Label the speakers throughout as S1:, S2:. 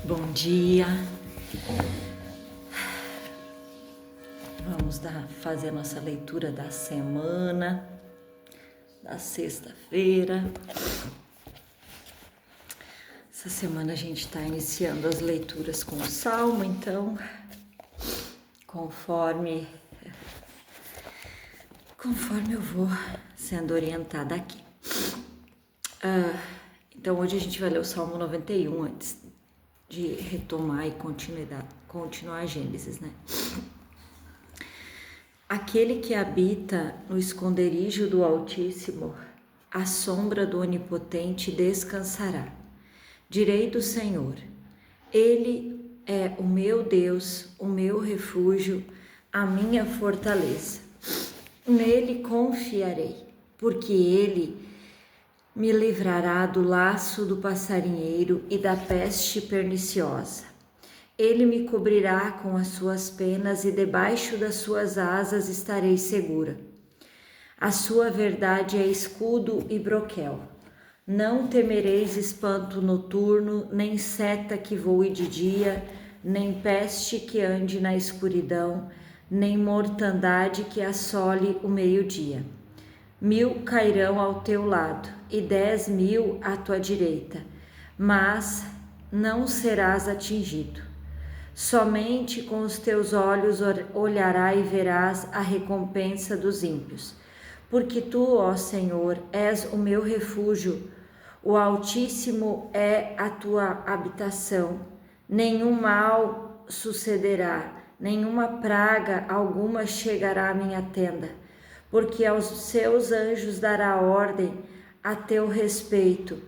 S1: Bom dia. Vamos fazer a nossa leitura da semana, da sexta-feira. Essa semana a gente está iniciando as leituras com o Salmo, então, conforme eu vou sendo orientada aqui. Então, hoje a gente vai ler o Salmo 91 antes de retomar e continuar a Gênesis, né? Aquele que habita no esconderijo do Altíssimo, à sombra do Onipotente descansará. Direi do Senhor, Ele é o meu Deus, o meu refúgio, a minha fortaleza. Nele confiarei, porque Ele me livrará do laço do passarinheiro e da peste perniciosa. Ele me cobrirá com as suas penas e debaixo das suas asas estarei segura. A sua verdade é escudo e broquel. Não temereis espanto noturno, nem seta que voe de dia, nem peste que ande na escuridão, nem mortandade que assole o meio-dia. 1000 cairão ao teu lado e 10.000 à tua direita, mas não serás atingido. Somente com os teus olhos olharás e verás a recompensa dos ímpios. Porque tu, ó Senhor, és o meu refúgio, o Altíssimo é a tua habitação. Nenhum mal sucederá, nenhuma praga alguma chegará à minha tenda, porque aos seus anjos dará ordem a teu respeito,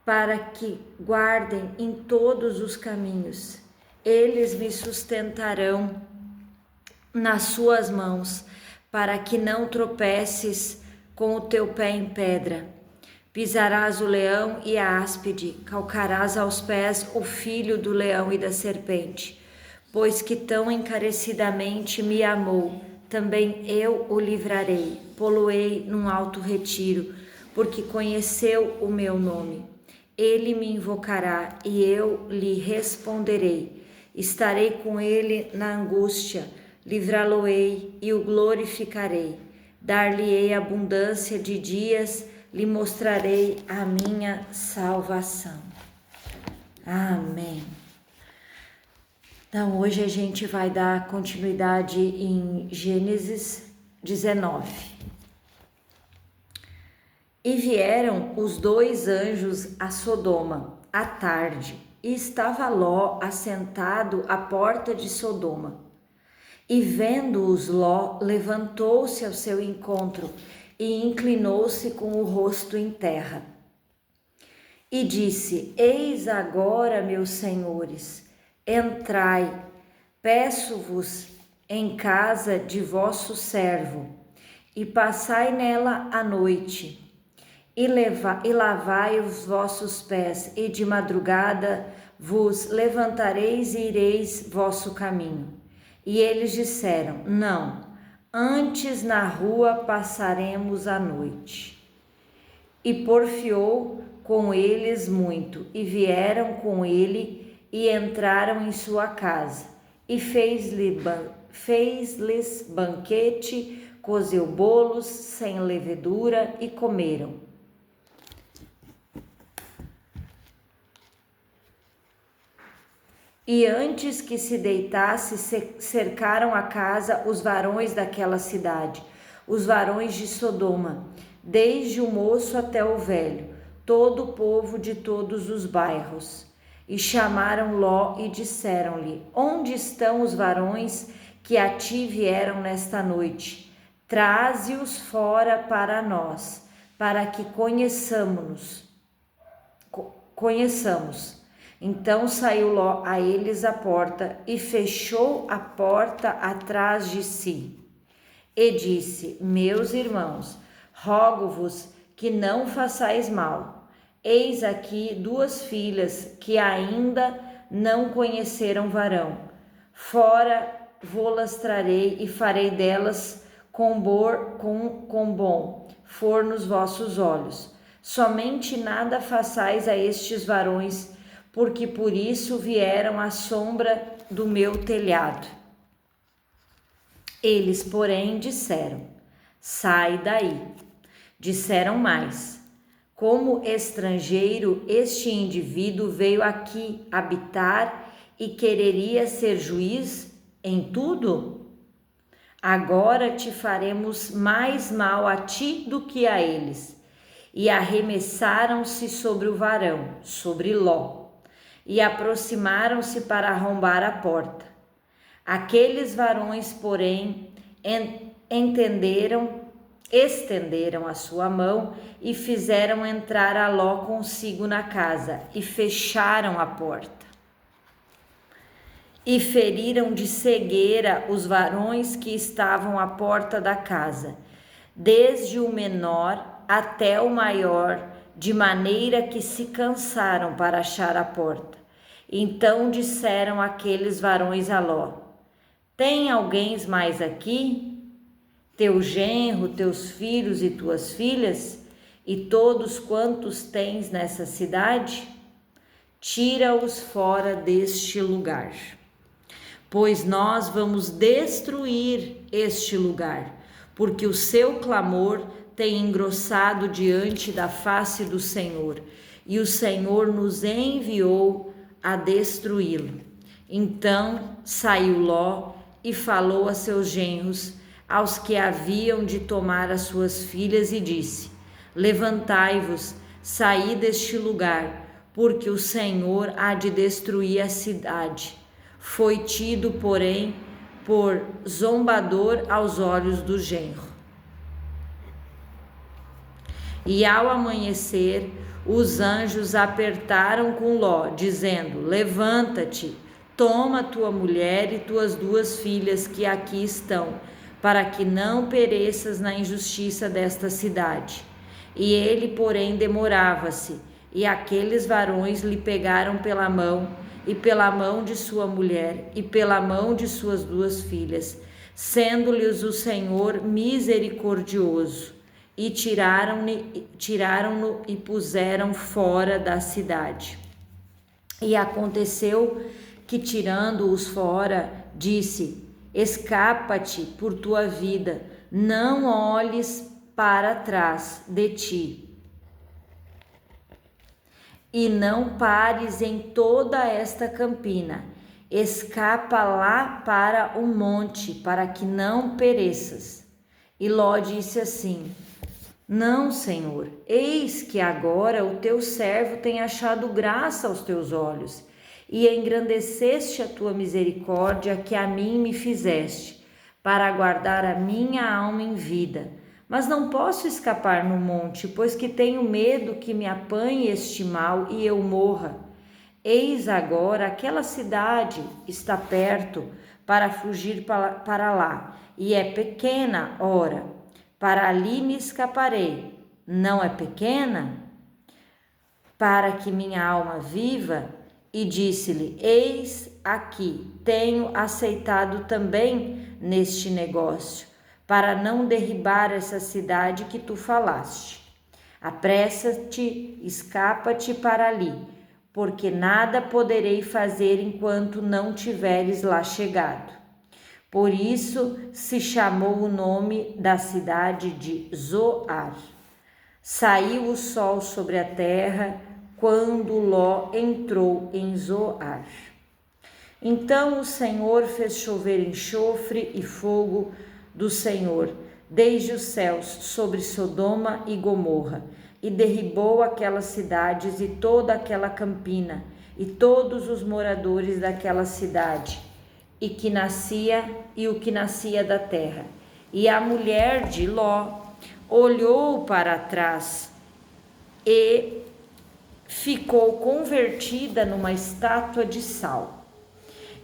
S1: para que guardem em todos os caminhos. Eles me sustentarão nas suas mãos, para que não tropeces com o teu pé em pedra. Pisarás o leão e a áspide, calcarás aos pés o filho do leão e da serpente. Pois que tão encarecidamente me amou, também eu o livrarei, pô-lo-ei num alto retiro, porque conheceu o meu nome. Ele me invocará e eu lhe responderei. Estarei com ele na angústia, livrá-lo-ei e o glorificarei. Dar-lhe-ei abundância de dias, lhe mostrarei a minha salvação. Amém. Então, hoje a gente vai dar continuidade em Gênesis 19. E vieram os 2 anjos a Sodoma à tarde, e estava Ló assentado à porta de Sodoma. E vendo-os, Ló levantou-se ao seu encontro e inclinou-se com o rosto em terra. E disse: Eis agora, meus senhores, entrai, peço-vos em casa de vosso servo, e passai nela a noite, e lavai os vossos pés, e de madrugada vos levantareis e ireis vosso caminho. E eles disseram: Não, antes na rua passaremos a noite. E porfiou com eles muito, e vieram com ele, e entraram em sua casa, e fez-lhes banquete, cozeu bolos sem levedura, e comeram. E antes que se deitasse, cercaram a casa os varões daquela cidade, os varões de Sodoma, desde o moço até o velho, todo o povo de todos os bairros. E chamaram Ló e disseram-lhe: Onde estão os varões que a ti vieram nesta noite? Traze-os fora para nós, para que conheçamos. Então saiu Ló a eles à porta e fechou a porta atrás de si. E disse: Meus irmãos, rogo-vos que não façais mal. Eis aqui 2 filhas que ainda não conheceram varão. Fora vô-las trarei e farei delas com bom for nos vossos olhos. Somente nada façais a estes varões, porque por isso vieram à sombra do meu telhado. Eles, porém, disseram: sai daí. Disseram mais: como estrangeiro, este indivíduo veio aqui habitar e quereria ser juiz em tudo? Agora te faremos mais mal a ti do que a eles. E arremessaram-se sobre o varão, sobre Ló, e aproximaram-se para arrombar a porta. Aqueles varões, porém, estenderam a sua mão e fizeram entrar a Ló consigo na casa e fecharam a porta. E feriram de cegueira os varões que estavam à porta da casa, desde o menor até o maior, de maneira que se cansaram para achar a porta. Então disseram aqueles varões a Ló: tem alguém mais aqui? Teu genro, teus filhos e tuas filhas, e todos quantos tens nessa cidade? Tira-os fora deste lugar, pois nós vamos destruir este lugar, porque o seu clamor tem engrossado diante da face do Senhor, e o Senhor nos enviou a destruí-lo. Então saiu Ló e falou a seus genros, aos que haviam de tomar as suas filhas, e disse: levantai-vos, saí deste lugar, porque o Senhor há de destruir a cidade. Foi tido, porém, por zombador aos olhos do genro. E ao amanhecer, os anjos apertaram com Ló, dizendo: levanta-te, toma tua mulher e tuas 2 filhas que aqui estão, para que não pereças na injustiça desta cidade. E ele, porém, demorava-se, e aqueles varões lhe pegaram pela mão, e pela mão de sua mulher, e pela mão de suas 2 filhas, sendo-lhes o Senhor misericordioso, e tiraram-no e puseram fora da cidade. E aconteceu que, tirando-os fora, disse: escapa-te por tua vida, não olhes para trás de ti, e não pares em toda esta campina. Escapa lá para o monte, para que não pereças. E Ló disse assim: não, Senhor, eis que agora o teu servo tem achado graça aos teus olhos, e engrandeceste a tua misericórdia que a mim me fizeste, para guardar a minha alma em vida. Mas não posso escapar no monte, pois que tenho medo que me apanhe este mal e eu morra. Eis agora aquela cidade está perto para fugir para lá, e é pequena, ora, para ali me escaparei. Não é pequena? Para que minha alma viva? E disse-lhe: eis aqui, tenho aceitado também neste negócio, para não derribar essa cidade que tu falaste. Apressa-te, escapa-te para ali, porque nada poderei fazer enquanto não tiveres lá chegado. Por isso se chamou o nome da cidade de Zoar. Saiu o sol sobre a terra quando Ló entrou em Zoar. Então o Senhor fez chover enxofre e fogo do Senhor desde os céus sobre Sodoma e Gomorra, e derribou aquelas cidades e toda aquela campina e todos os moradores daquela cidade, e o que nascia da terra. E a mulher de Ló olhou para trás e ficou convertida numa estátua de sal.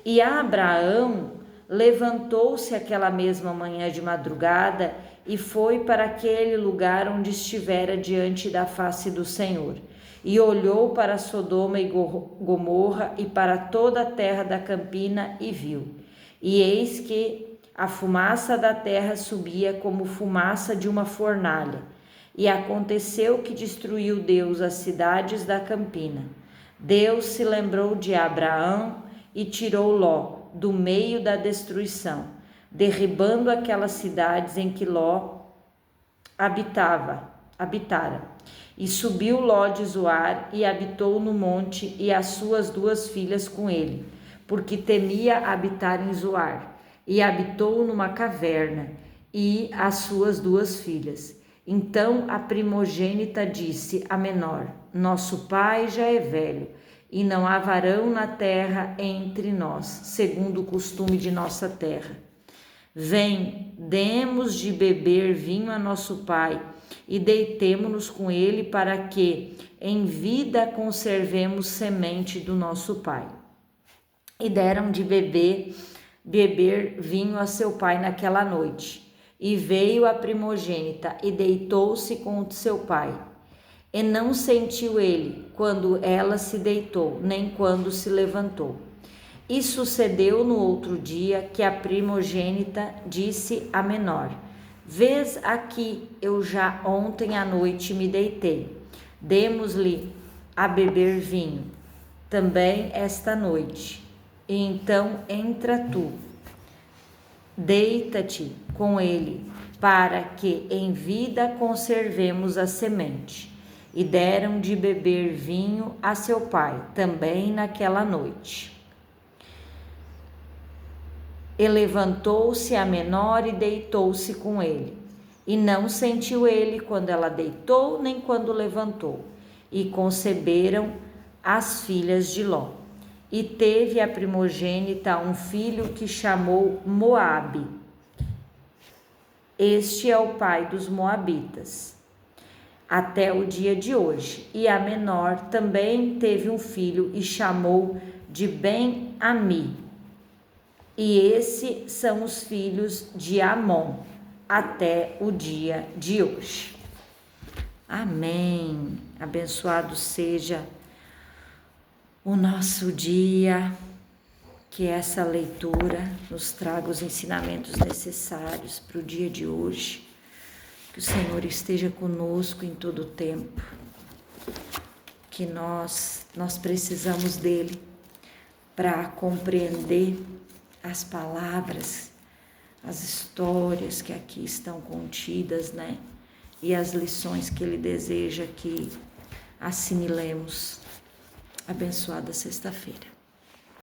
S1: E Abraão levantou-se aquela mesma manhã de madrugada e foi para aquele lugar onde estivera diante da face do Senhor. E olhou para Sodoma e Gomorra e para toda a terra da campina e viu. E eis que a fumaça da terra subia como fumaça de uma fornalha. E aconteceu que destruiu Deus as cidades da campina. Deus se lembrou de Abraão e tirou Ló do meio da destruição, derribando aquelas cidades em que Ló habitara. E subiu Ló de Zoar e habitou no monte, e as suas 2 filhas com ele, porque temia habitar em Zoar. E habitou numa caverna, e as suas 2 filhas. Então a primogênita disse à menor: Nosso pai já é velho, e não há varão na terra entre nós, segundo o costume de nossa terra. Vem, demos de beber vinho a nosso pai, e deitemo-nos com ele, para que em vida conservemos semente do nosso pai. E deram de beber vinho a seu pai naquela noite. E veio a primogênita e deitou-se com seu pai. E não sentiu ele quando ela se deitou, nem quando se levantou. E sucedeu no outro dia que a primogênita disse à menor: Vês aqui, eu já ontem à noite me deitei. Demos-lhe a beber vinho, também esta noite. E então entra tu, deita-te com ele, para que em vida conservemos a semente. E deram de beber vinho a seu pai, também naquela noite. E levantou-se a menor e deitou-se com ele. E não sentiu ele quando ela deitou, nem quando levantou. E conceberam as filhas de Ló. E teve a primogênita um filho que chamou Moabe. Este é o pai dos moabitas, até o dia de hoje. E a menor também teve um filho e chamou de Ben-Ami. E esses são os filhos de Amon, até o dia de hoje. Amém. Abençoado seja o nosso dia, que essa leitura nos traga os ensinamentos necessários para o dia de hoje. Que o Senhor esteja conosco em todo o tempo, que nós precisamos dele para compreender as palavras, as histórias que aqui estão contidas, né? E as lições que ele deseja que assimilemos. Abençoada sexta-feira.